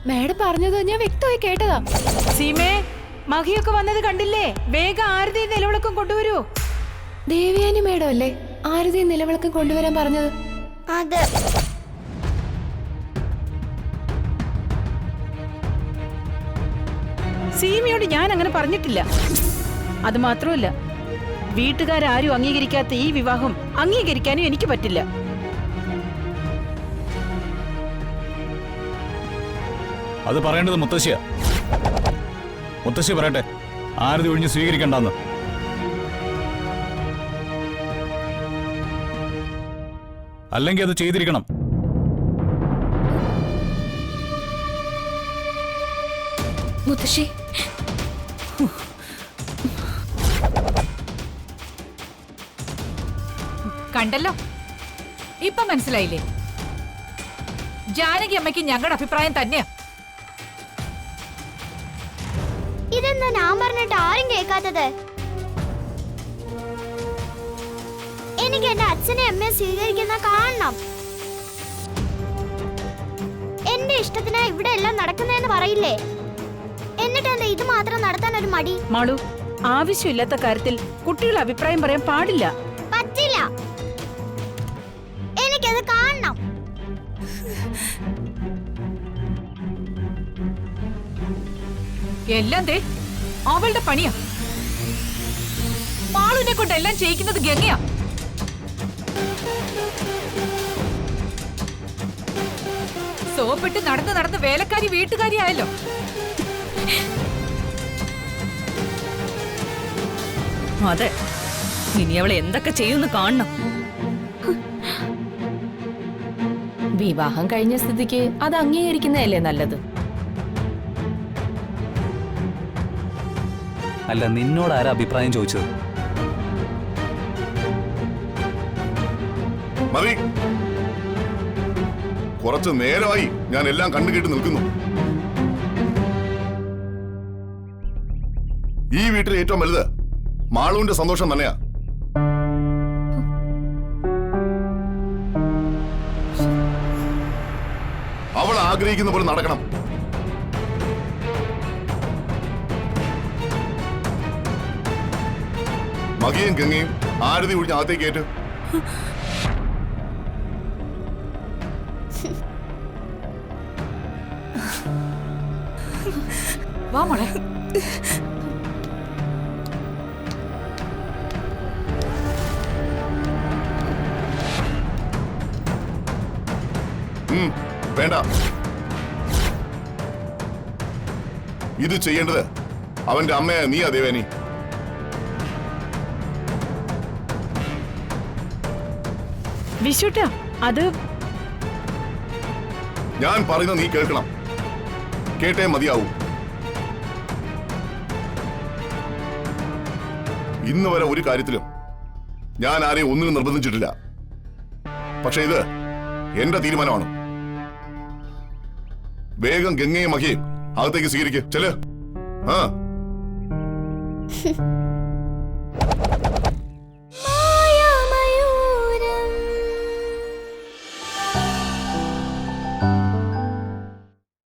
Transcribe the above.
Madam പറഞ്ഞത് ഞാൻ വ്യക്തമായി കേട്ടതാ. സീമേ, മഹിയൊക്കെ വന്നത് കണ്ടില്ലേ? വേഗം ആരതി നിലവിളക്കം കൊണ്ടുവരൂ. ദേവയാനി മേഡം അല്ലേ ആരതി നിലവിളക്കം കൊണ്ടുവരാൻ പറഞ്ഞത്? അതെ. സീമയോട് ഞാൻ അങ്ങനെ പറഞ്ഞിട്ടില്ല. അത് മാത്രമല്ല, വീട്ടുകാരും അംഗീകരിക്കാത്ത ഈ വിവാഹം അംഗീകരിക്കാനും എനിക്ക് പറ്റില്ല. അത് പറയേണ്ടത് മുത്തശ്ശിയാ. മുത്തശ്ശി പറയട്ടെ, ആരതി ഒഴിഞ്ഞ് സ്വീകരിക്കണ്ടെന്ന്. അല്ലെങ്കിൽ അത് ചെയ്തിരിക്കണം. മുത്തശ്ശി, കണ്ടല്ലോ, ഇപ്പൊ മനസ്സിലായില്ലേ? ജാനകി അമ്മയ്ക്ക് ഞങ്ങളുടെ അഭിപ്രായം തന്നെയാ. ഇതെന്താ ഞാൻ പറഞ്ഞിട്ട് ആരും കേൾക്കാത്തത്? എനിക്ക് എന്റെ അച്ഛനെ അമ്മയെ സ്വീകരിക്കുന്ന കാണണം. എന്റെ ഇഷ്ടത്തിനാ ഇവിടെ എല്ലാം നടക്കുന്നതെന്ന് പറയില്ലേ? എന്നിട്ട് എന്താ ഇത് മാത്രം നടത്താൻ ഒരു മടി? മാളു, ആവശ്യമില്ലാത്ത കാര്യത്തിൽ കുട്ടികൾ അഭിപ്രായം പറയാൻ പാടില്ല. പറ്റില്ല, എനിക്കത് കാണണം. എല്ലാം ദേ അവളുടെ പണിയാ. മാളുവിനെ കൊണ്ട് എല്ലാം ചെയ്യിക്കുന്നത് ഗംഗയാ. സോപ്പിട്ട് നടന്ന് നടന്ന് വേലക്കാരി വീട്ടുകാരി ആയല്ലോ. അതെ, ഇനി അവൾ എന്തൊക്കെ ചെയ്യുമെന്ന് കാണണം. വിവാഹം കഴിഞ്ഞ സ്ഥിതിക്ക് അത് അംഗീകരിക്കുന്നതല്ലേ നല്ലത്. അല്ല, നിന്നോട് ആരാ അഭിപ്രായം ചോദിച്ചത്? മതി, കുറച്ചു നേരമായി ഞാൻ എല്ലാം കണ്ടുകേട്ട് നിൽക്കുന്നു. ഈ വീട്ടിൽ ഏറ്റവും വലുത് മാളുവിന്റെ സന്തോഷം തന്നെയാ. അവൾ ആഗ്രഹിക്കുന്ന പോലെ നടക്കണം. മകിയും ഗംഗയും ആരതി ഒഴിഞ്ഞ് അകത്തേക്ക് കയറ്റ്. വാ മോളെ. വേണ്ട, ഇത് ചെയ്യേണ്ടത് അവന്റെ അമ്മയാ നീയാ ദേവേനി. വിശുട്ടാ, അത് ഞാൻ പറയുന്നത് നീ കേൾക്കണം. കേട്ടേ മതിയാവൂ. ഇന്ന് വരെ ഒരു കാര്യത്തിലും ഞാൻ ആരെയും ഒന്നിനും നിർബന്ധിച്ചിട്ടില്ല. പക്ഷെ ഇത് എന്റെ തീരുമാനമാണ്. വേഗം ഗംഗയും മഹിയും അകത്തേക്ക് സ്വീകരിക്കുക. ചെല്. ആ